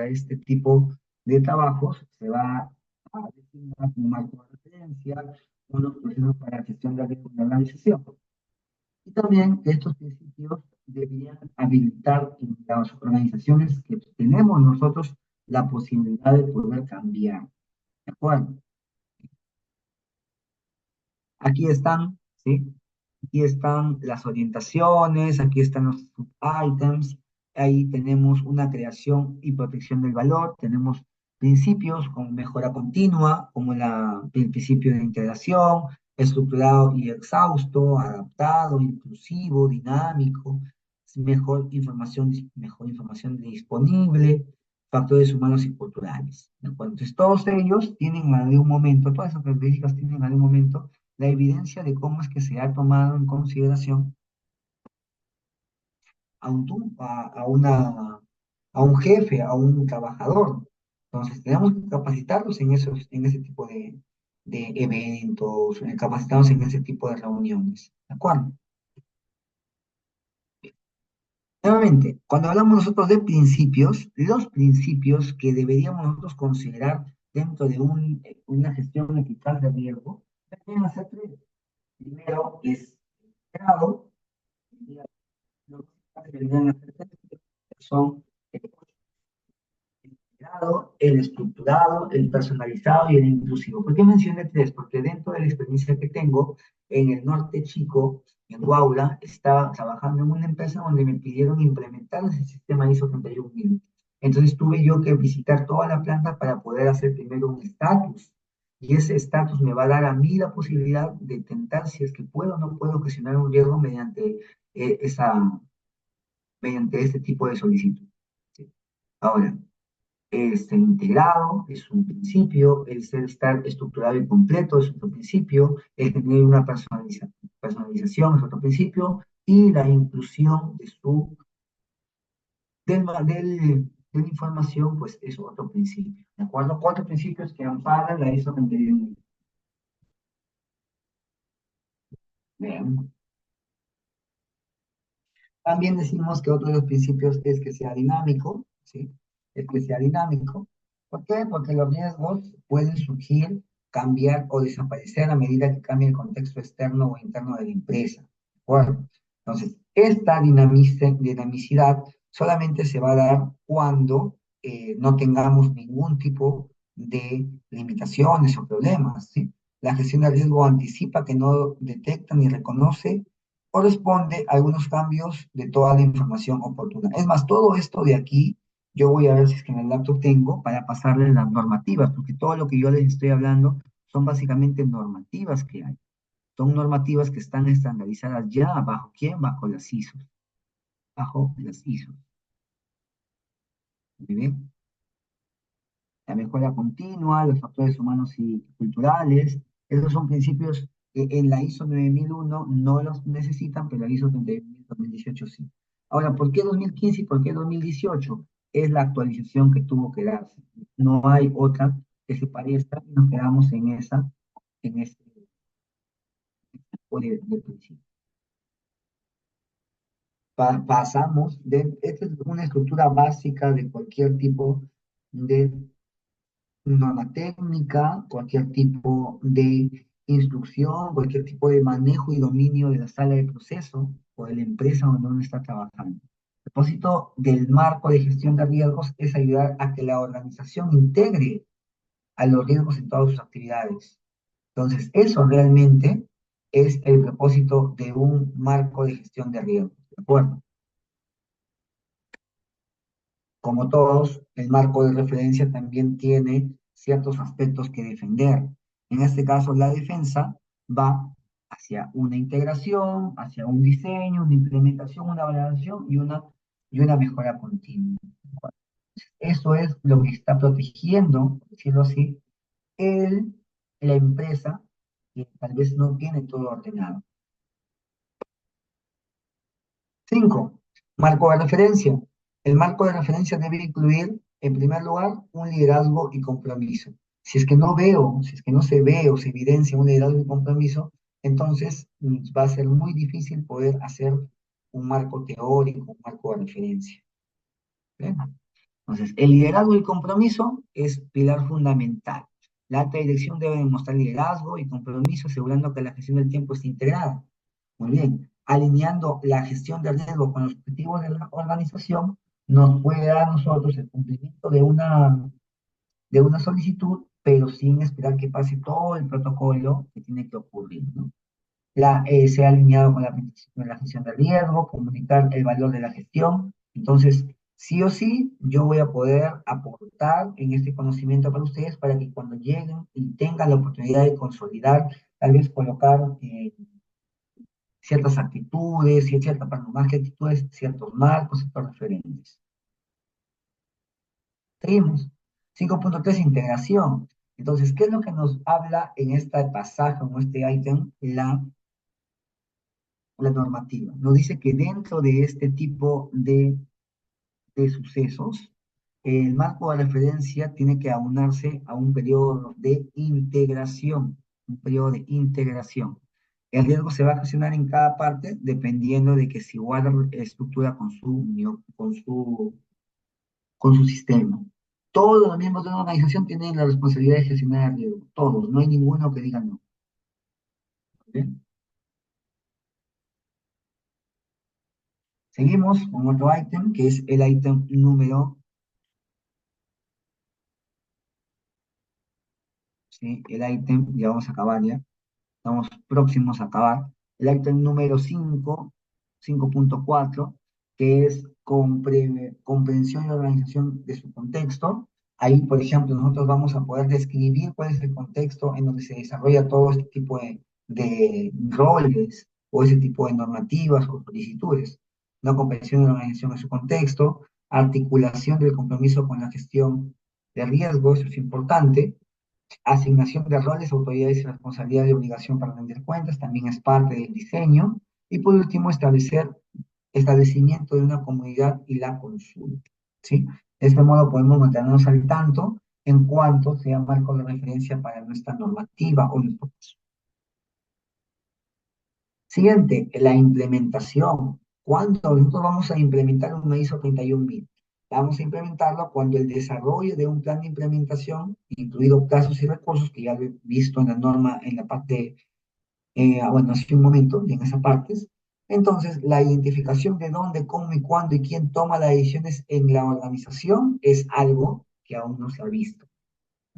este tipo de trabajos, se va a designar un marco de referencia, unos procesos para la gestión del riesgo de la organización. Y también estos principios deberían habilitar en las organizaciones que tenemos nosotros la posibilidad de poder cambiar. ¿De acuerdo? Aquí están, ¿sí? Aquí están las orientaciones, aquí están los items, ahí tenemos una creación y protección del valor, tenemos principios como mejora continua, como el principio de integración, estructurado y exhausto, adaptado, inclusivo, dinámico, mejor información disponible, factores humanos y culturales. ¿De acuerdo? Entonces, todos ellos tienen en algún momento, todas esas características tienen en algún momento la evidencia de cómo es que se ha tomado en consideración a un jefe, a un trabajador. Entonces, tenemos que capacitarlos en ese tipo de eventos, capacitarnos en ese tipo de reuniones. ¿De acuerdo? Nuevamente, cuando hablamos nosotros de principios, los principios que deberíamos nosotros considerar dentro de una gestión eficaz de riesgo, deberían ser tres. Primero es el grado, y los que deberían ser tres son el estructurado, el personalizado y el inclusivo. ¿Por qué mencioné tres? Porque dentro de la experiencia que tengo en el norte chico, en Huaura, estaba trabajando en una empresa donde me pidieron implementar ese sistema ISO 31000. Entonces tuve yo que visitar toda la planta para poder hacer primero un estatus. Y ese estatus me va a dar a mí la posibilidad de tentar si es que puedo o no puedo ocasionar un riesgo eh, esa, mediante este tipo de solicitud. ¿Sí? Ahora, ser integrado es un principio, el ser estar estructurado y completo es otro principio, el tener una personalización es otro principio, y la inclusión de la información, pues es otro principio. ¿De acuerdo? Cuatro principios que amparan la ISO 21000. Bien. También decimos que otro de los principios es que sea dinámico, ¿sí? Es que sea dinámico. ¿Por qué? Porque los riesgos pueden surgir, cambiar o desaparecer a medida que cambie el contexto externo o interno de la empresa. ¿De acuerdo? Entonces, esta dinamicidad solamente se va a dar cuando no tengamos ningún tipo de limitaciones o problemas, ¿sí? La gestión de riesgo anticipa que no detecta ni reconoce corresponde a algunos cambios de toda la información oportuna. Es más, todo esto de aquí, yo voy a ver si es que en el laptop tengo para pasarles las normativas, porque todo lo que yo les estoy hablando son básicamente normativas que hay. Son normativas que están estandarizadas ya, ¿bajo quién? Bajo las ISO. Bajo las ISO. ¿Muy bien? La mejora continua, los factores humanos y culturales. Esos son principios que en la ISO 9001 no los necesitan, pero la ISO 31018 sí. Ahora, ¿por qué 2015 y por qué 2018? Es la actualización que tuvo que darse. No hay otra que se parezca y nos quedamos en ese tipo de principio. Esta es una estructura básica de cualquier tipo de norma técnica, cualquier tipo de instrucción, cualquier tipo de manejo y dominio de la sala de proceso o de la empresa donde uno está trabajando. El propósito del marco de gestión de riesgos es ayudar a que la organización integre a los riesgos en todas sus actividades. Entonces, eso realmente es el propósito de un marco de gestión de riesgos. ¿De acuerdo? Como todos, el marco de referencia también tiene ciertos aspectos que defender. En este caso, la defensa va hacia una integración, hacia un diseño, una implementación, una validación y una mejora continua. Eso es lo que está protegiendo, por decirlo así, el, la empresa que tal vez no tiene todo ordenado. 5. Marco de referencia. El marco de referencia debe incluir, en primer lugar, un liderazgo y compromiso. Si es que no se ve o se evidencia un liderazgo y compromiso, entonces va a ser muy difícil poder hacer un marco teórico, un marco de referencia. ¿Bien? Entonces, el liderazgo y compromiso es pilar fundamental. La alta dirección debe demostrar liderazgo y compromiso, asegurando que la gestión del tiempo esté integrada. Muy bien, alineando la gestión del riesgo con los objetivos de la organización, nos puede dar a nosotros el cumplimiento de una solicitud, pero sin esperar que pase todo el protocolo que tiene que ocurrir, ¿no? Se ha alineado con la gestión de riesgo, comunicar el valor de la gestión. Entonces, sí o sí, yo voy a poder aportar en este conocimiento para ustedes para que cuando lleguen y tengan la oportunidad de consolidar, tal vez colocar ciertas actitudes, ciertas, más que actitudes, ciertos marcos, ciertos referentes. Seguimos. 5.3, integración. Entonces, ¿qué es lo que nos habla en este pasaje, en este ítem? La normativa. Nos dice que dentro de este tipo de sucesos, el marco de referencia tiene que aunarse a un periodo de integración, un periodo de integración. El riesgo se va a gestionar en cada parte dependiendo de que si guarda estructura con su sistema. Todos los miembros de una organización tienen la responsabilidad de gestionar el riesgo, todos, no hay ninguno que diga no. ¿Ok? Seguimos con otro ítem, que es el ítem número, ¿sí? El ítem, ya vamos a acabar ya. Estamos próximos a acabar. El ítem número 5, 5.4, que es comprensión y organización de su contexto. Ahí, por ejemplo, nosotros vamos a poder describir cuál es el contexto en donde se desarrolla todo este tipo de roles o ese tipo de normativas o solicitudes. Una comprensión y organización de su contexto, articulación del compromiso con la gestión de riesgos, eso es importante, asignación de roles, autoridades y responsabilidad y obligación para rendir cuentas, también es parte del diseño. Y por último, establecimiento de una comunidad y la consulta. ¿Sí? De este modo podemos mantenernos al tanto en cuanto sea marco de referencia para nuestra normativa o nuestro caso. Siguiente, la implementación. ¿Cuándo nosotros vamos a implementar una ISO 31000? Vamos a implementarlo cuando el desarrollo de un plan de implementación, incluido plazos y recursos, que ya lo he visto en la norma, en la parte, bueno, hace un momento, en esa parte. Entonces, la identificación de dónde, cómo y cuándo y quién toma las decisiones en la organización es algo que aún no se ha visto.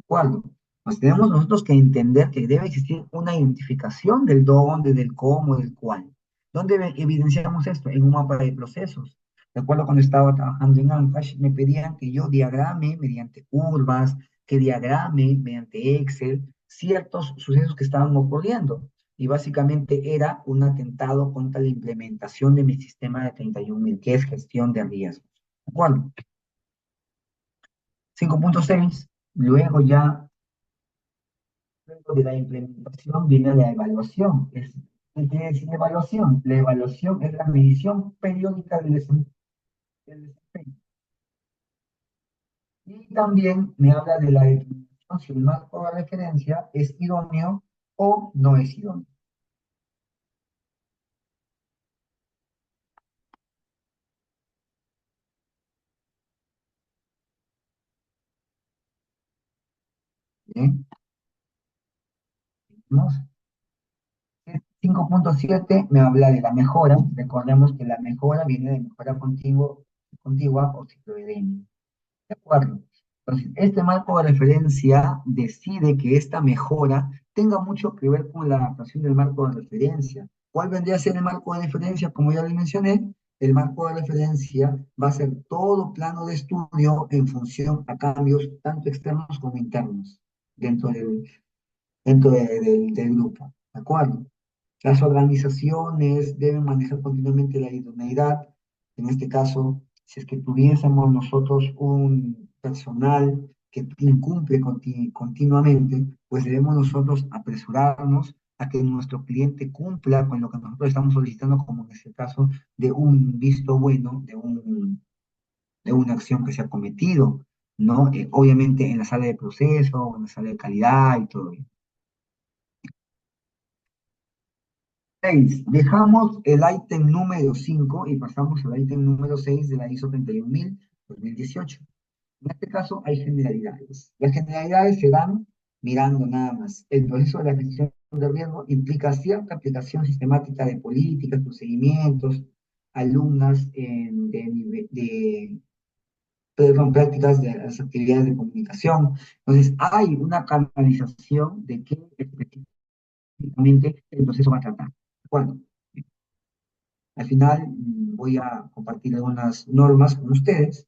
¿Cuándo? Pues tenemos nosotros que entender que debe existir una identificación del dónde, del cómo, del cuál. ¿Dónde evidenciamos esto? En un mapa de procesos. Recuerdo cuando estaba trabajando en Ancash, me pedían que yo diagrame mediante curvas, que diagrame mediante Excel ciertos sucesos que estaban ocurriendo. Y básicamente era un atentado contra la implementación de mi sistema de 31.000, que es gestión de riesgos. ¿De acuerdo? 5.6, luego ya de la implementación viene la evaluación. ¿Qué quiere decir evaluación? La evaluación es la medición periódica del desempeño. Y también me habla de la determinación si el marco de referencia es idóneo o no es idóneo. Bien, vamos. 5.7 me habla de la mejora. Recordemos que la mejora viene de mejora contigua o ciclo de Deming. ¿De acuerdo? Entonces, este marco de referencia decide que esta mejora tenga mucho que ver con la adaptación del marco de referencia. ¿Cuál vendría a ser el marco de referencia? Como ya les mencioné, el marco de referencia va a ser todo plano de estudio en función a cambios tanto externos como internos dentro del grupo. ¿De acuerdo? Las organizaciones deben manejar continuamente la idoneidad. En este caso, si es que tuviésemos nosotros un personal que incumple continuamente, pues debemos nosotros apresurarnos a que nuestro cliente cumpla con lo que nosotros estamos solicitando, como en este caso de un visto bueno, de una acción que se ha cometido, ¿no? Obviamente en la sala de proceso, en la sala de calidad y todo eso. 6. Dejamos el ítem número 5 y pasamos al ítem número 6 de la ISO 31000 2018. En este caso hay generalidades. Las generalidades se dan mirando nada más. El proceso de la gestión de riesgo implica cierta aplicación sistemática de políticas, procedimientos, alumnas perdón, prácticas de las actividades de comunicación. Entonces, hay una canalización de qué específicamente el proceso va a tratar. ¿Cuándo? Al final voy a compartir algunas normas con ustedes.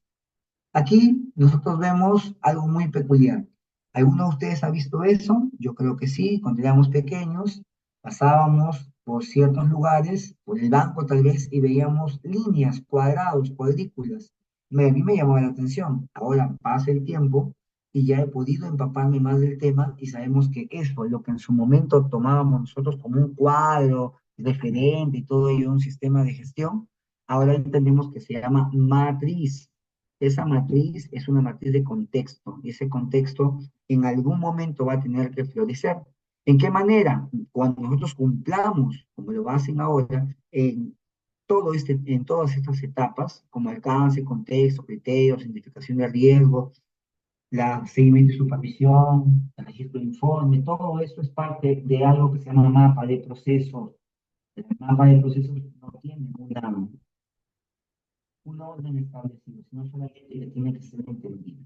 Aquí nosotros vemos algo muy peculiar. ¿Alguno de ustedes ha visto eso? Yo creo que sí, cuando éramos pequeños, pasábamos por ciertos lugares, por el banco tal vez, y veíamos líneas, cuadrados, cuadrículas. a mí me llamó la atención. Ahora pasa el tiempo y ya he podido empaparme más del tema y sabemos que eso, lo que en su momento tomábamos nosotros como un cuadro referente y todo ello, un sistema de gestión, ahora entendemos que se llama matriz. Esa matriz es una matriz de contexto y ese contexto en algún momento va a tener que florecer. ¿En qué manera? Cuando nosotros cumplamos, como lo hacen ahora, en todas estas etapas, como alcance, contexto, criterios, identificación de riesgo, la seguimiento y supervisión, el registro de informe, todo eso es parte de algo que se llama mapa de procesos. El mapa de procesos no tiene un orden establecido, sino solamente que tiene que ser entendido.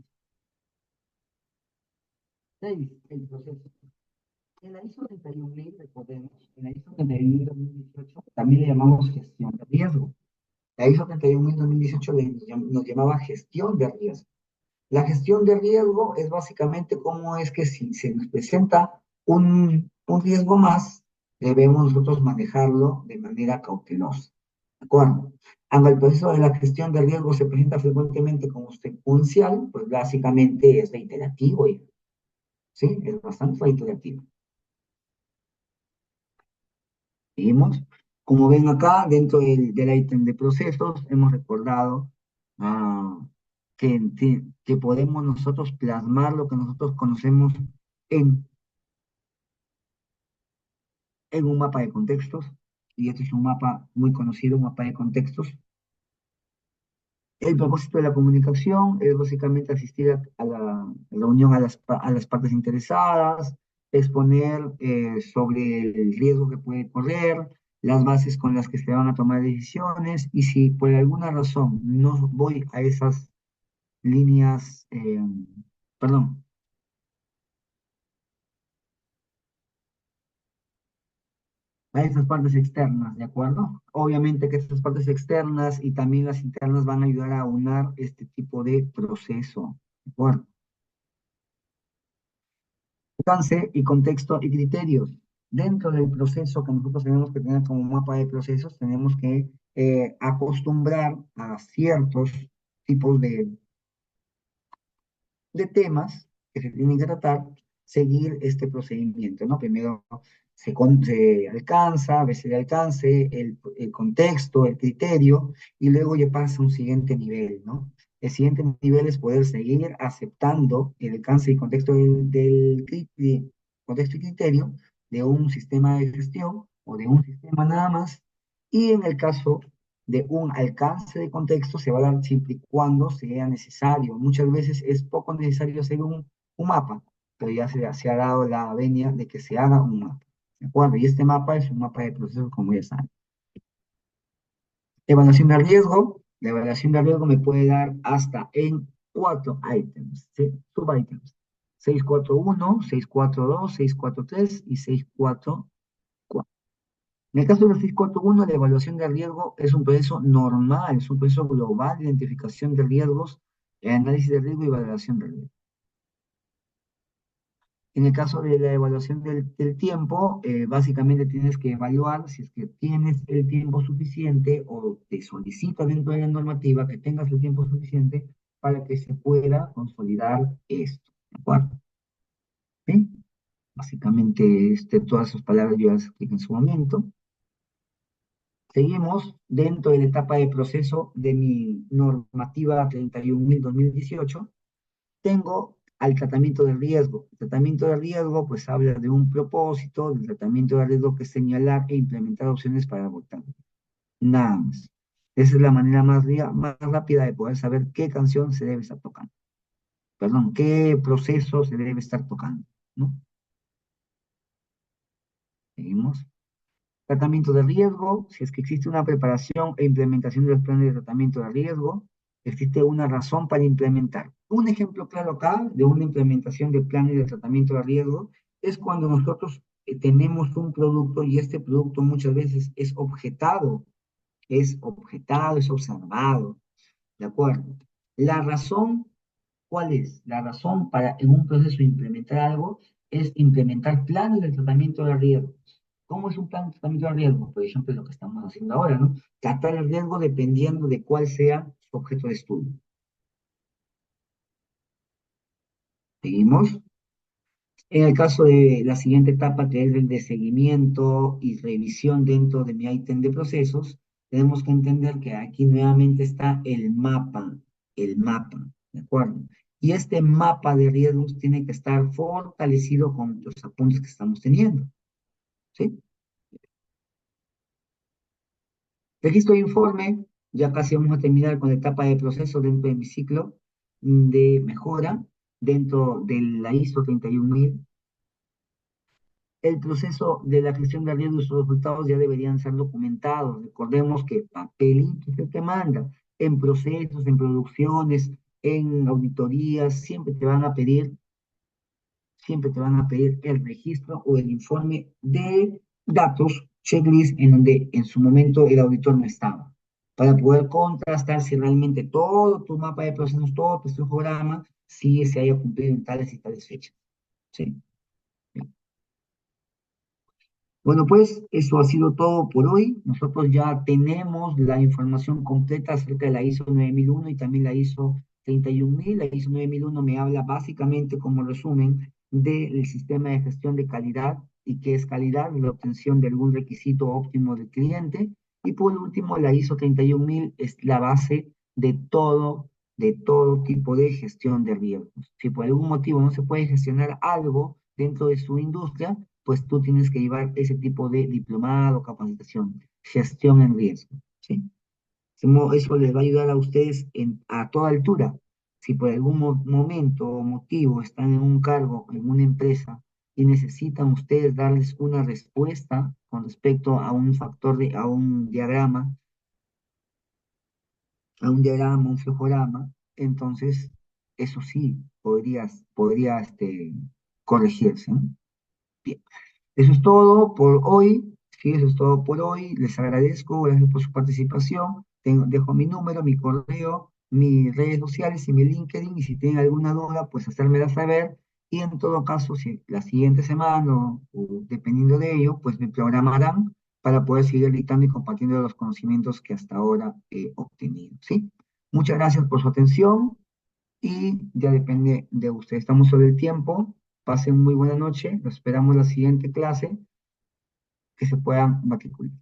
6. El proceso. En la ISO 31000, recordemos, en la ISO 31000 2018 también le llamamos gestión de riesgo. La ISO 31000 2018 nos llamaba gestión de riesgo. La gestión de riesgo es básicamente cómo es que si se nos presenta un riesgo más, debemos nosotros manejarlo de manera cautelosa. ¿De acuerdo? Aunque el proceso de la gestión de riesgo se presenta frecuentemente como secuencial, pues básicamente es reiterativo, ¿sí? Es bastante reiterativo. Seguimos. Como ven acá, dentro del ítem de procesos, hemos recordado ah, que podemos nosotros plasmar lo que nosotros conocemos en, en un mapa de contextos, y este es un mapa muy conocido, un mapa de contextos. El propósito de la comunicación es básicamente asistir a la reunión a las partes interesadas, exponer sobre el riesgo que puede correr, las bases con las que se van a tomar decisiones, y si por alguna razón no voy a esas líneas, perdón, a esas partes externas, ¿de acuerdo? Obviamente que estas partes externas y también las internas van a ayudar a aunar este tipo de proceso, ¿de acuerdo? Alcance y contexto y criterios. Dentro del proceso que nosotros tenemos que tener como mapa de procesos, tenemos que acostumbrar a ciertos tipos de temas que se tienen que tratar, seguir este procedimiento, ¿no? Primero se alcanza, a veces el alcance, el contexto, el criterio, y luego ya pasa a un siguiente nivel, ¿no? El siguiente nivel es poder seguir aceptando el alcance y contexto contexto y criterio de un sistema de gestión o de un sistema nada más, y en el caso de un alcance de contexto se va a dar siempre y cuando sea necesario. Muchas veces es poco necesario hacer un mapa, pero ya se ha dado la venia de que se haga un mapa. ¿De acuerdo? Y este mapa es un mapa de procesos, como ya saben. Evaluación de riesgo. La evaluación de riesgo me puede dar hasta en 4 ítems, ¿sí? Subítems. 641, 642, 643 y 644. En el caso del 641, la evaluación de riesgo es un proceso normal, es un proceso global de identificación de riesgos, análisis de riesgo y valoración de riesgo. En el caso de la evaluación del tiempo, básicamente tienes que evaluar si es que tienes el tiempo suficiente o te solicita dentro de la normativa que tengas el tiempo suficiente para que se pueda consolidar esto. ¿De acuerdo? ¿Sí? Básicamente, todas esas palabras yo las expliqué en su momento. Seguimos dentro de la etapa de proceso de mi normativa 31.000/2018. Tengo al tratamiento del riesgo. El tratamiento del riesgo, pues habla de un propósito, del tratamiento del riesgo que es señalar e implementar opciones para abordar. Nada más. Esa es la manera más rápida de poder saber qué canción se debe estar tocando. Perdón, qué proceso se debe estar tocando, ¿no? Seguimos. Tratamiento de riesgo, si es que existe una preparación e implementación de los planes de tratamiento de riesgo, existe una razón para implementar. Un ejemplo claro acá de una implementación de planes de tratamiento de riesgo es cuando nosotros tenemos un producto y este producto muchas veces es observado, ¿de acuerdo? La razón, ¿cuál es? La razón para en un proceso implementar algo es implementar planes de tratamiento de riesgo. ¿Cómo es un plan de tratamiento de riesgo? Por ejemplo, lo que estamos haciendo ahora, ¿no? Tratar el riesgo dependiendo de cuál sea su objeto de estudio. Seguimos. En el caso de la siguiente etapa, que es el de seguimiento y revisión dentro de mi ítem de procesos, tenemos que entender que aquí nuevamente está el mapa, ¿de acuerdo? Y este mapa de riesgos tiene que estar fortalecido con los apuntes que estamos teniendo, ¿sí? Registro de informe, ya casi vamos a terminar con la etapa de proceso dentro de mi ciclo de mejora dentro de la ISO 31000. El proceso de la gestión de riesgos y sus resultados ya deberían ser documentados. Recordemos que papelito es el que manda. En procesos, en producciones, en auditorías, siempre te van a pedir el registro o el informe de datos, checklist, en donde en su momento el auditor no estaba, para poder contrastar si realmente todo tu mapa de procesos, todo tu programa, si se haya cumplido en tales y tales fechas. ¿Sí? Bueno, pues eso ha sido todo por hoy. Nosotros ya tenemos la información completa acerca de la ISO 9001 y también la ISO 31000. La ISO 9001 me habla básicamente como resumen del sistema de gestión de calidad y qué es calidad, la obtención de algún requisito óptimo del cliente. Y por último, la ISO 31000 es la base de todo tipo de gestión de riesgos. Si por algún motivo no se puede gestionar algo dentro de su industria, pues tú tienes que llevar ese tipo de diplomado, capacitación, gestión en riesgo, ¿sí? Eso les va a ayudar a ustedes a toda altura. Si por algún momento o motivo están en un cargo, en una empresa, y necesitan ustedes darles una respuesta con respecto a un factor, un flujograma, entonces eso sí podría corregirse, ¿no? Bien. Eso es todo por hoy. Sí, eso es todo por hoy. Les agradezco, gracias por su participación. Dejo mi número, mi correo, mis redes sociales y mi LinkedIn. Y si tienen alguna duda, pues hacérmela saber. Y en todo caso, si la siguiente semana o dependiendo de ello, pues me programarán para poder seguir editando y compartiendo los conocimientos que hasta ahora he obtenido. ¿Sí? Muchas gracias por su atención y ya depende de usted. Estamos sobre el tiempo. Pasen muy buena noche. Los esperamos en la siguiente clase que se puedan matricular.